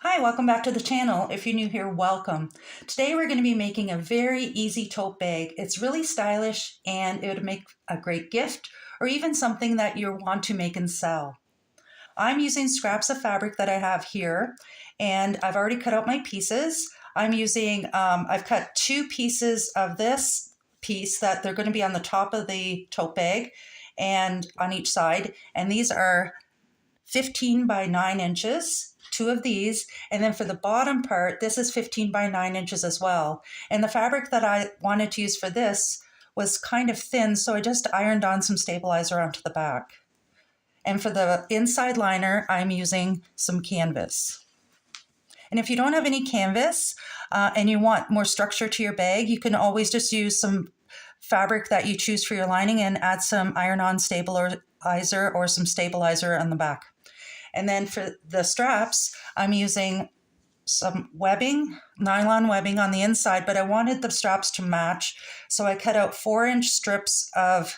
Hi, welcome back to the channel. If you're new here, welcome. Today we're going to be making a very easy tote bag. It's really stylish and it would make a great gift or even something that you want to make and sell. I'm using scraps of fabric that I have here and I've already cut out my pieces. I've cut two pieces of this piece that they're going to be on the top of the tote bag and on each side. And these are 15 by 9 inches, two of these. And then for the bottom part, this is 15 by 9 inches as well. And the fabric that I wanted to use for this was kind of thin, so I just ironed on some stabilizer onto the back. And for the inside liner, I'm using some canvas. And if you don't have any canvas and you want more structure to your bag, you can always just use some fabric that you choose for your lining and add some iron-on stabilizer or some stabilizer on the back. And then for the straps, I'm using some webbing, nylon webbing on the inside, but I wanted the straps to match. So I cut out 4-inch strips of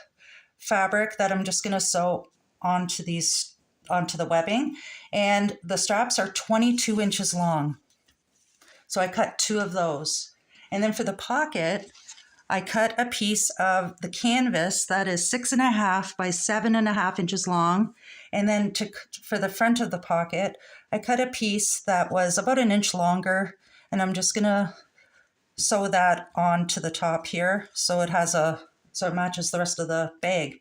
fabric that I'm just going to sew onto the webbing. And the straps are 22 inches long. So I cut 2 of those. And then for the pocket, I cut a piece of the canvas that is 6.5 by 7.5 inches long. And then for the front of the pocket, I cut a piece that was about 1 inch longer. And I'm just gonna sew that onto the top here so it matches the rest of the bag.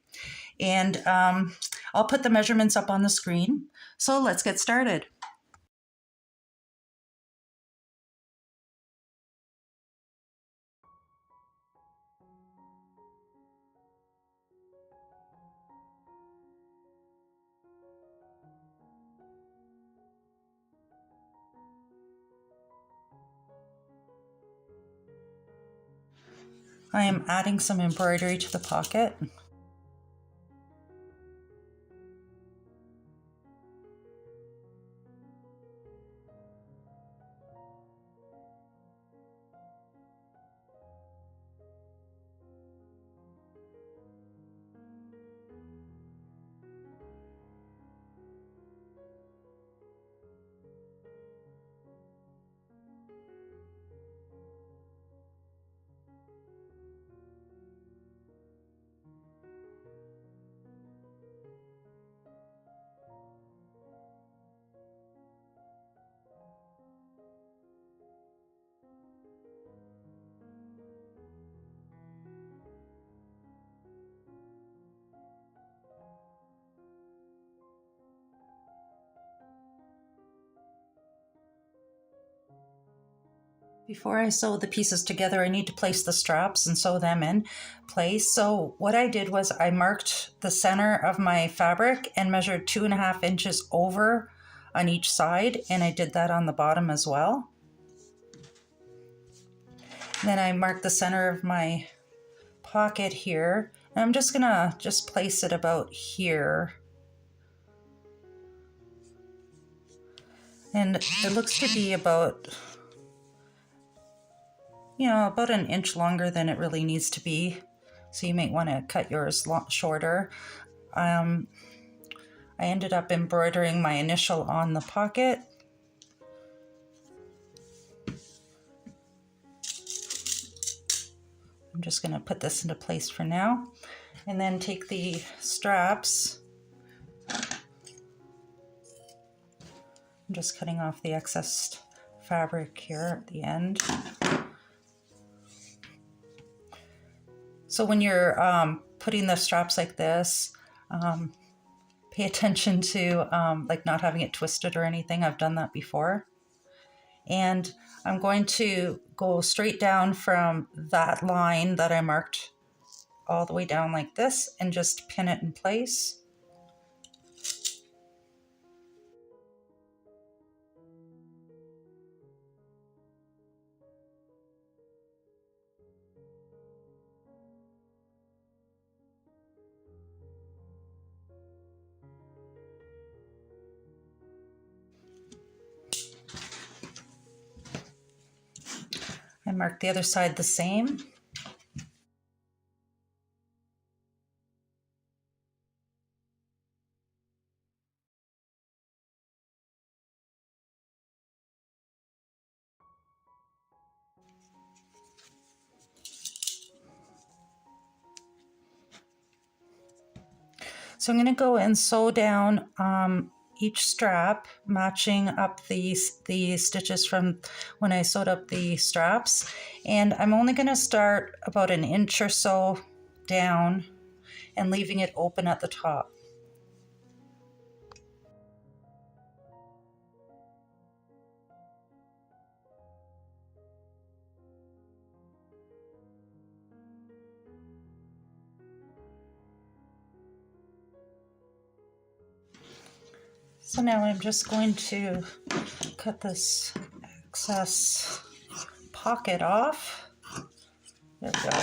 And I'll put the measurements up on the screen. So let's get started. I am adding some embroidery to the pocket. Before I sew the pieces together, I need to place the straps and sew them in place. So what I did was I marked the center of my fabric and measured 2.5 inches over on each side, and I did that on the bottom as well. Then I marked the center of my pocket here, and I'm just gonna place it about here. And it looks to be about about 1 inch longer than it really needs to be. So you might want to cut yours shorter. I ended up embroidering my initial on the pocket. I'm just going to put this into place for now. And then take the straps. I'm just cutting off the excess fabric here at the end. So when you're putting the straps like this, pay attention to like not having it twisted or anything. I've done that before. And I'm going to go straight down from that line that I marked all the way down like this and just pin it in place. I marked the other side the same. So I'm going to go and sew down each strap, matching up the stitches from when I sewed up the straps. And I'm only going to start about an inch or so down and leaving it open at the top. So now I'm just going to cut this excess pocket off. There we go.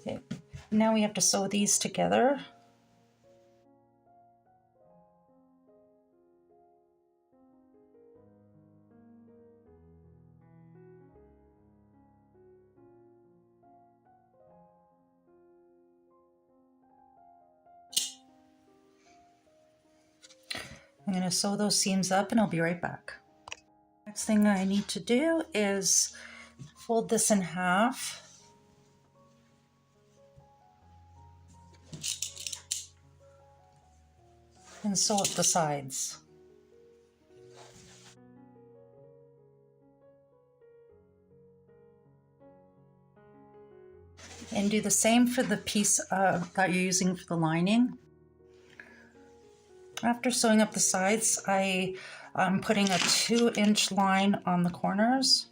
Okay. Now we have to sew these together. I'm going to sew those seams up and I'll be right back. Next thing I need to do is fold this in half. And sew up the sides. And do the same for the piece that you're using for the lining. After sewing up the sides, I'm putting a 2-inch line on the corners.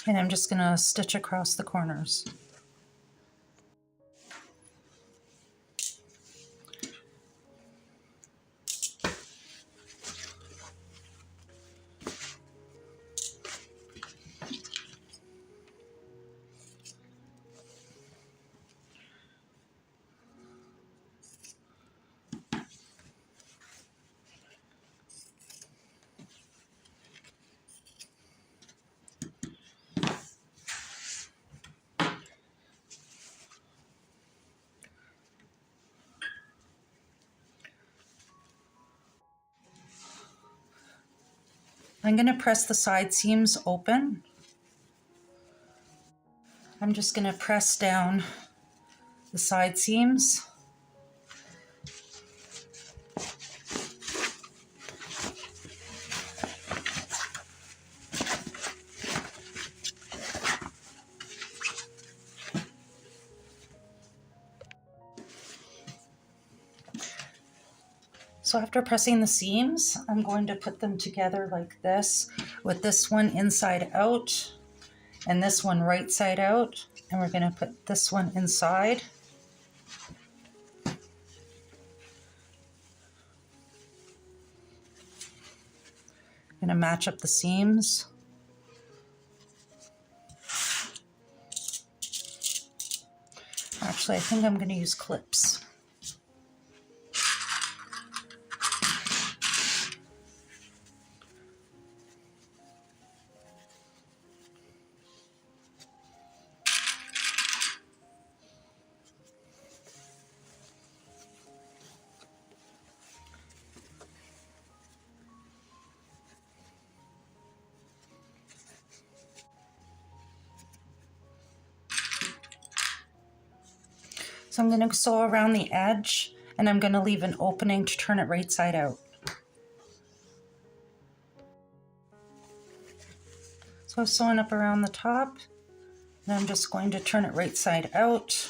And I'm just going to stitch across the corners. I'm going to press the side seams open. I'm just going to press down the side seams. So after pressing the seams, I'm going to put them together like this, with this one inside out and this one right side out. And we're going to put this one inside. I'm going to match up the seams. Actually, I think I'm going to use clips. So I'm going to sew around the edge, and I'm going to leave an opening to turn it right side out. So I'm sewing up around the top, and I'm just going to turn it right side out.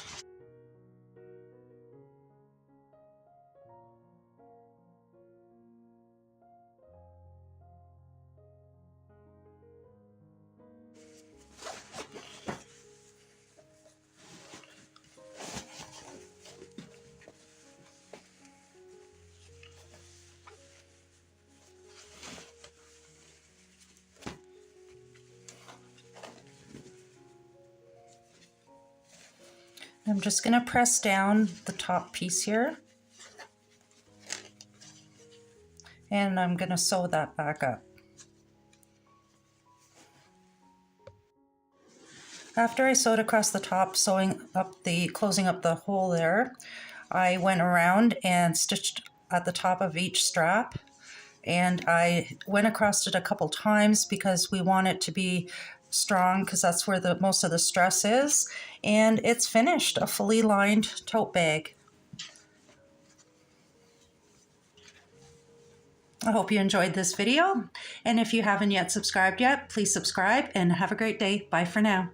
I'm just going to press down the top piece here, and I'm going to sew that back up. After I sewed across the top, closing up the hole there, I went around and stitched at the top of each strap, and I went across it a couple times because we want it to be strong, because that's where the most of the stress is. And it's finished, a fully lined tote bag. I hope you enjoyed this video, and if you haven't yet subscribed yet, please subscribe and have a great day. Bye for now.